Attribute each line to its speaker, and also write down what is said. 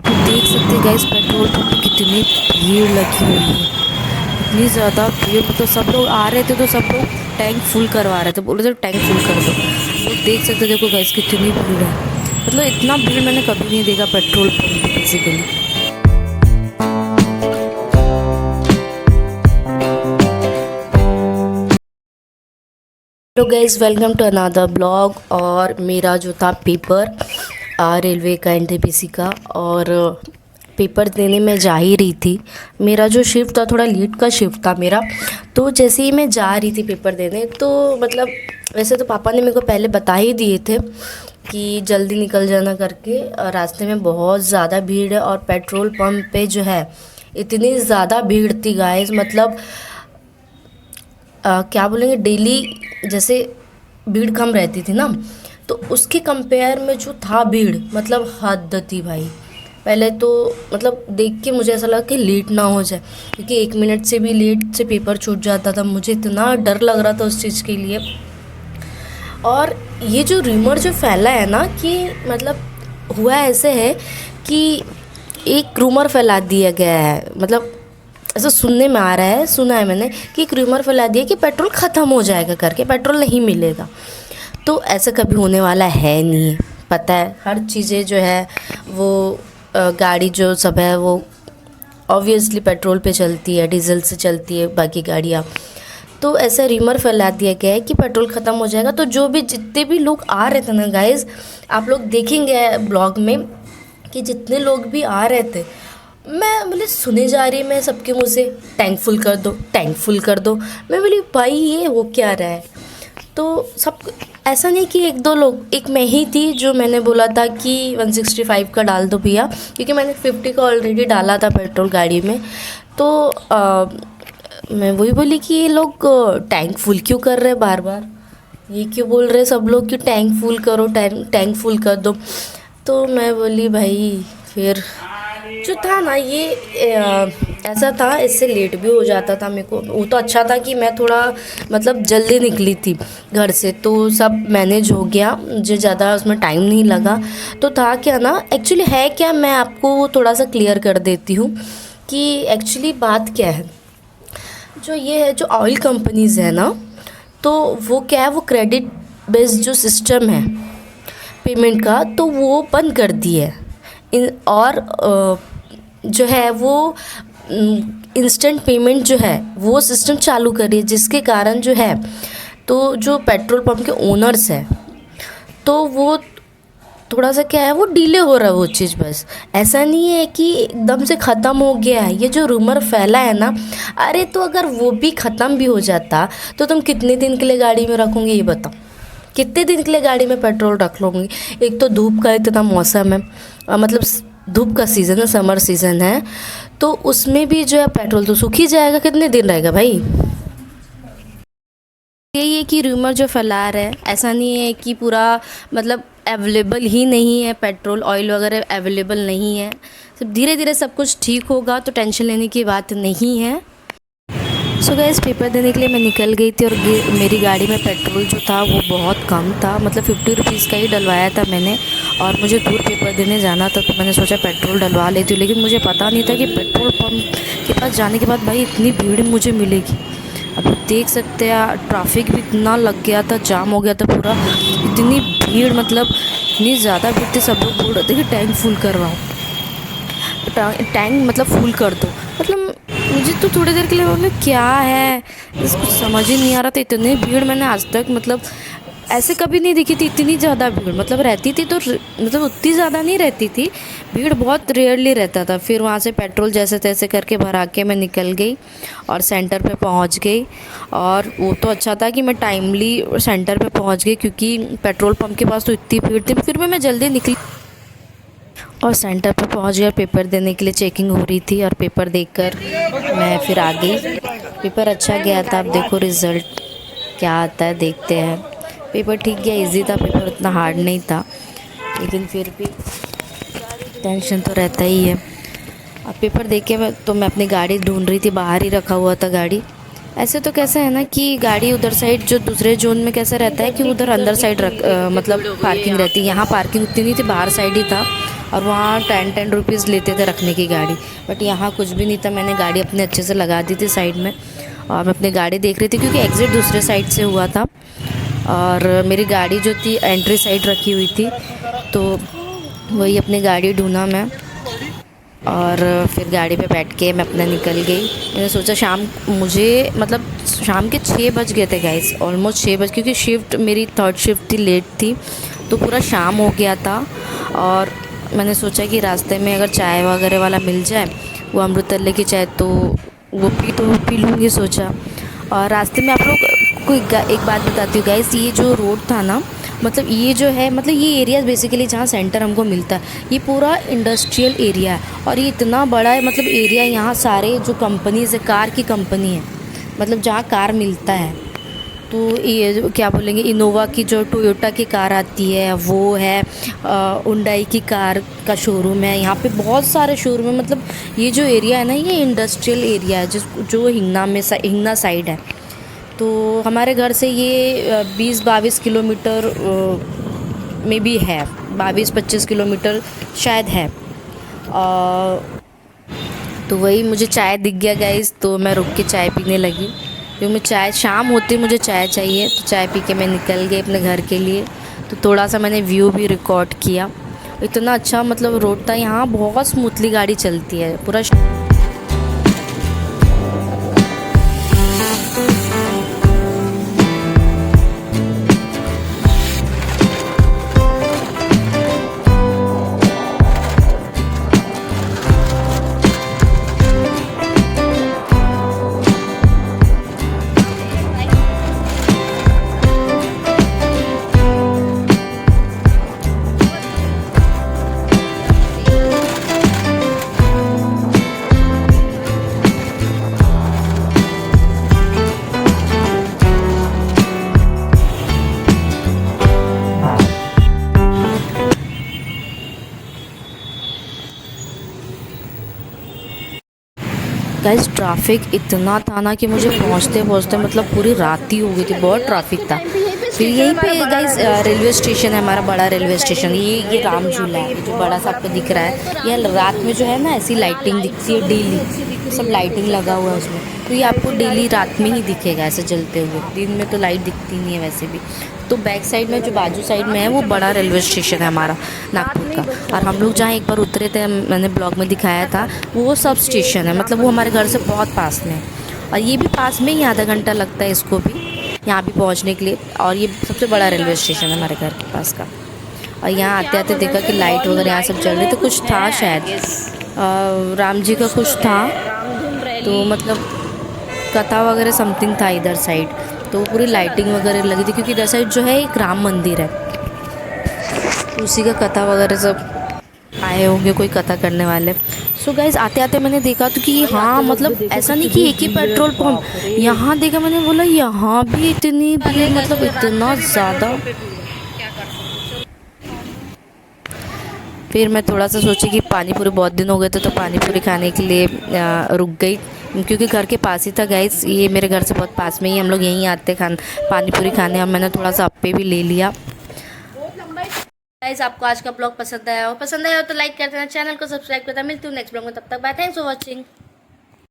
Speaker 1: देख सकते हैं गाइस, पेट्रोल पंप पे कितनी भीड़ लगी हुई है। इतनी ज़्यादा भीड़, मतलब सब लोग आ रहे थे तो सब लोग टैंक फुल करवा रहे थे, बोल रहे थे टैंक फुल कर दो। लोग देख सकते, देखो गाइस कितनी भीड़ है। मतलब इतना भीड़ मैंने कभी नहीं देखा पेट्रोल पंप पे basically. Hello guys, welcome to another blog. और मेरा जो था पेपर रेलवे का एनटीपीसी का, और पेपर देने मैं जा ही रही थी। मेरा जो शिफ्ट था थोड़ा लेट का शिफ्ट था मेरा। तो जैसे ही मैं जा रही थी पेपर देने, तो मतलब वैसे तो पापा ने मेरे को पहले बता ही दिए थे कि जल्दी निकल जाना करके। रास्ते में बहुत ज़्यादा भीड़ है, और पेट्रोल पंप पे जो है इतनी ज़्यादा भीड़ थी गाइस, मतलब क्या बोलेंगे, डेली जैसे भीड़ कम रहती थी ना, तो उसके कंपेयर में जो था भीड़, मतलब हद थी भाई। पहले तो मतलब देख के मुझे ऐसा लगा कि लेट ना हो जाए, क्योंकि 1 मिनट से भी लेट से पेपर छूट जाता था। मुझे इतना डर लग रहा था उस चीज़ के लिए। और ये जो रूमर जो फैला है ना, कि मतलब हुआ ऐसे है कि एक रूमर फैला दिया गया है, मतलब ऐसा सुनने में आ रहा है, सुना है मैंने कि एक रूमर फैला दिया कि पेट्रोल ख़त्म हो जाएगा करके, पेट्रोल नहीं मिलेगा। तो ऐसा कभी होने वाला है नहीं, पता है। हर चीज़ें जो है वो गाड़ी जो सब है वो ऑब्वियसली पेट्रोल पे चलती है, डीजल से चलती है बाकी गाड़ियाँ। तो ऐसा रूमर फैला दिया गया है कि पेट्रोल ख़त्म हो जाएगा। तो जो भी जितने भी लोग आ रहे थे ना गाइस, आप लोग देखेंगे ब्लॉग में कि जितने लोग भी आ रहे थे, मैं बोले सुने जा रही, मैं सबके मुँह से टैंक फुल कर दो, टैंक फुल कर दो। मैं बोली भाई ये हो क्या रहा है। तो सब ऐसा नहीं कि एक दो लोग, एक मैं ही थी जो मैंने बोला था कि 165 का डाल दो भैया, क्योंकि मैंने 50 का ऑलरेडी डाला था पेट्रोल गाड़ी में। तो मैं वही बोली कि ये लोग टैंक फुल क्यों कर रहे हैं बार बार, ये क्यों बोल रहे हैं सब लोग कि टैंक फुल करो, टैंक फुल कर दो। तो मैं बोली भाई, फिर जो था ना ये ऐसा था, इससे लेट भी हो जाता था मेरे को। वो तो अच्छा था कि मैं थोड़ा मतलब जल्दी निकली थी घर से, तो सब मैनेज हो गया, मुझे ज़्यादा उसमें टाइम नहीं लगा। तो था क्या ना, एक्चुअली है क्या, मैं आपको थोड़ा सा क्लियर कर देती हूँ कि एक्चुअली बात क्या है। जो ये है, जो ऑयल कंपनीज़ है ना, तो वो क्या है, वो क्रेडिट बेस्ड जो सिस्टम है पेमेंट का, तो वो बंद कर दी है। और जो है वो इंस्टेंट पेमेंट जो है वो सिस्टम चालू करी है, जिसके कारण जो है, तो जो पेट्रोल पंप के ओनर्स हैं, तो वो थोड़ा सा क्या है, वो डिले हो रहा है वो चीज़। बस ऐसा नहीं है कि एकदम से ख़त्म हो गया है। ये जो रूमर फैला है ना, अरे तो अगर वो भी ख़त्म भी हो जाता तो तुम कितने दिन के लिए गाड़ी में रखोगे, ये बताओ। कितने दिन के लिए गाड़ी में पेट्रोल रख लोगे। एक तो धूप का इतना मौसम है, मतलब धूप का सीज़न है, समर सीज़न है, तो उसमें भी जो है पेट्रोल तो सूख ही जाएगा, कितने दिन रहेगा भाई। यही है कि रूमर जो फैला रहा है, ऐसा नहीं है कि पूरा मतलब अवेलेबल ही नहीं है, पेट्रोल ऑयल वगैरह अवेलेबल नहीं है। सब धीरे धीरे सब कुछ ठीक होगा, तो टेंशन लेने की बात नहीं है। सो गैस, पेपर देने के लिए मैं निकल गई थी, और मेरी गाड़ी में पेट्रोल जो था वो बहुत कम था, मतलब 50 रुपीज़ का ही डलवाया था मैंने। और मुझे दूर पेपर देने जाना था, तो मैंने सोचा पेट्रोल डलवा लेती हूँ। लेकिन मुझे पता नहीं था कि पेट्रोल पंप के पास जाने के बाद भाई इतनी भीड़ मुझे मिलेगी। अब देख सकते हैं, ट्रैफिक भी इतना लग गया था, जाम हो गया था पूरा। इतनी भीड़, मतलब इतनी ज़्यादा भीड़ थी, सब लोग बोल रहे थे कि टैंक फुल करवाओ, टैंक मतलब फुल कर दो। मतलब मुझे तो थोड़ी देर के लिए बोले क्या है, बस कुछ समझ ही नहीं आ रहा था। इतनी भीड़ मैंने आज तक मतलब ऐसे कभी नहीं दिखी थी, इतनी ज़्यादा भीड़। मतलब रहती थी तो मतलब उतनी ज़्यादा नहीं रहती थी, भीड़ बहुत रेयरली रहता था। फिर वहाँ से पेट्रोल जैसे तैसे करके भरा के मैं निकल गई और सेंटर पे पहुँच गई। और वो तो अच्छा था कि मैं टाइमली सेंटर पे पहुँच गई, क्योंकि पेट्रोल पंप के पास तो इतनी भीड़ थी। फिर भी मैं जल्दी निकली और सेंटर पे पहुंच गया। पेपर देने के लिए चेकिंग हो रही थी, और पेपर देकर मैं फिर आ गई। पेपर अच्छा गया था, अब देखो रिज़ल्ट क्या आता है, देखते हैं। पेपर ठीक गया, इजी था पेपर, उतना हार्ड नहीं था, लेकिन फिर भी टेंशन तो रहता ही है। अब पेपर दे के मैं अपनी गाड़ी ढूंढ रही थी, बाहर ही रखा हुआ था गाड़ी। ऐसे तो कैसे है ना कि गाड़ी उधर साइड जो दूसरे जोन में कैसे रहता है कि उधर अंदर साइड मतलब पार्किंग रहती है। यहाँ पार्किंग उतनी नहीं थी, बाहर साइड ही था, और वहाँ 10-10 रुपीज़ लेते थे रखने की गाड़ी। बट यहाँ कुछ भी नहीं था, मैंने गाड़ी अपने अच्छे से लगा दी थी साइड में और मैं अपनी गाड़ी देख रही थी क्योंकि एग्ज़िट दूसरे साइड से हुआ था और मेरी गाड़ी जो थी एंट्री साइड रखी हुई थी। तो वही अपनी गाड़ी ढूंढा मैं और फिर गाड़ी पे बैठ के मैं अपना निकल गई। मैंने सोचा शाम के 6 बज गए थे गाइस, ऑलमोस्ट 6 बज, क्योंकि शिफ्ट मेरी 3rd शिफ्ट थी, लेट थी, तो पूरा शाम हो गया था। और मैंने सोचा कि रास्ते में अगर चाय वगैरह वाला मिल जाए, वो अमृततले की चाय, तो वो पी लूँगी सोचा। और रास्ते में आप लोग को एक बात बताती हूँ गाइस, ये जो रोड था ना, मतलब ये जो है, मतलब ये एरिया बेसिकली जहाँ सेंटर हमको मिलता है, ये पूरा इंडस्ट्रियल एरिया है और ये इतना बड़ा है, मतलब एरिया, यहाँ सारे जो कंपनीज़ है, कार की कंपनी है, मतलब जहाँ कार मिलता है। तो ये क्या बोलेंगे, इनोवा की जो टोयोटा की कार आती है वो है, हुंडई की कार का शोरूम है, यहाँ पे बहुत सारे शोरूम है। मतलब ये जो एरिया है ना, ये इंडस्ट्रियल एरिया है जो हिंगना साइड है। तो हमारे घर से ये 20-22 किलोमीटर में भी है, 22-25 किलोमीटर शायद है। तो वही मुझे चाय दिख गया गाइस, तो मैं रुक के चाय पीने लगी क्योंकि मैं चाय, शाम होती मुझे चाय चाहिए, तो चाय पी के मैं निकल गई अपने घर के लिए। तो थोड़ा सा मैंने व्यू भी रिकॉर्ड किया। इतना अच्छा मतलब रोड था, यहाँ बहुत स्मूथली गाड़ी चलती है पूरा। गाइस ट्रैफिक इतना था ना कि मुझे पहुंचते पहुंचते मतलब पूरी रात ही हो गई थी, बहुत ट्रैफिक था। फिर यहीं पे गाइस रेलवे स्टेशन है, हमारा बड़ा रेलवे स्टेशन, ये राम झूला है जो बड़ा सा आपको दिख रहा है। यह रात में जो है ना ऐसी लाइटिंग दिखती है डेली, सब लाइटिंग लगा हुआ है उसमें, तो ये आपको डेली रात में ही दिखेगा ऐसे जलते हुए, दिन में तो लाइट दिखती नहीं है वैसे भी। तो बैक साइड में जो बाजू साइड में है वो बड़ा रेलवे स्टेशन है हमारा नागपुर का। और हम लोग जहाँ एक बार उतरे थे, मैंने ब्लॉग में दिखाया था, वो सब स्टेशन है, मतलब वो हमारे घर से बहुत पास में है। और ये भी पास में ही, आधा घंटा लगता है इसको भी यहाँ भी पहुँचने के लिए। और ये सबसे बड़ा रेलवे स्टेशन है हमारे घर के पास का। और यहाँ आते आते देखा कि लाइट वगैरह यहाँ सब जल रही, तो कुछ था शायद राम जी का कुछ था, तो मतलब कथा वगैरह समथिंग था इधर साइड, तो पूरी लाइटिंग वगैरह लगी थी क्योंकि इधर साइड जो है एक राम मंदिर है, उसी का कथा वगैरह सब आए होंगे कोई कथा करने वाले। सो गाइज आते आते मैंने देखा तो कि हाँ, मतलब ऐसा नहीं कि एक ही पेट्रोल पंप, यहाँ देखा मैंने, बोला यहाँ भी इतनी भीड़, मतलब इतना ज़्यादा। फिर मैं थोड़ा सा सोची कि पानी पूरी, बहुत दिन हो गए थे, तो पानी पूरी खाने के लिए रुक गई क्योंकि घर के पास ही था गाइस, ये मेरे घर से बहुत पास में ही, हम लोग यहीं आते पानी पूरी खाने। और मैंने थोड़ा सा अप्पे भी ले लिया। गाइस आपको आज का ब्लॉग पसंद आया हो तो लाइक कर देना, चैनल को सब्सक्राइब करना। मिलती हूँ नेक्स्ट ब्लॉग में, तब तक बाय, थैंक्स फॉर वॉचिंग।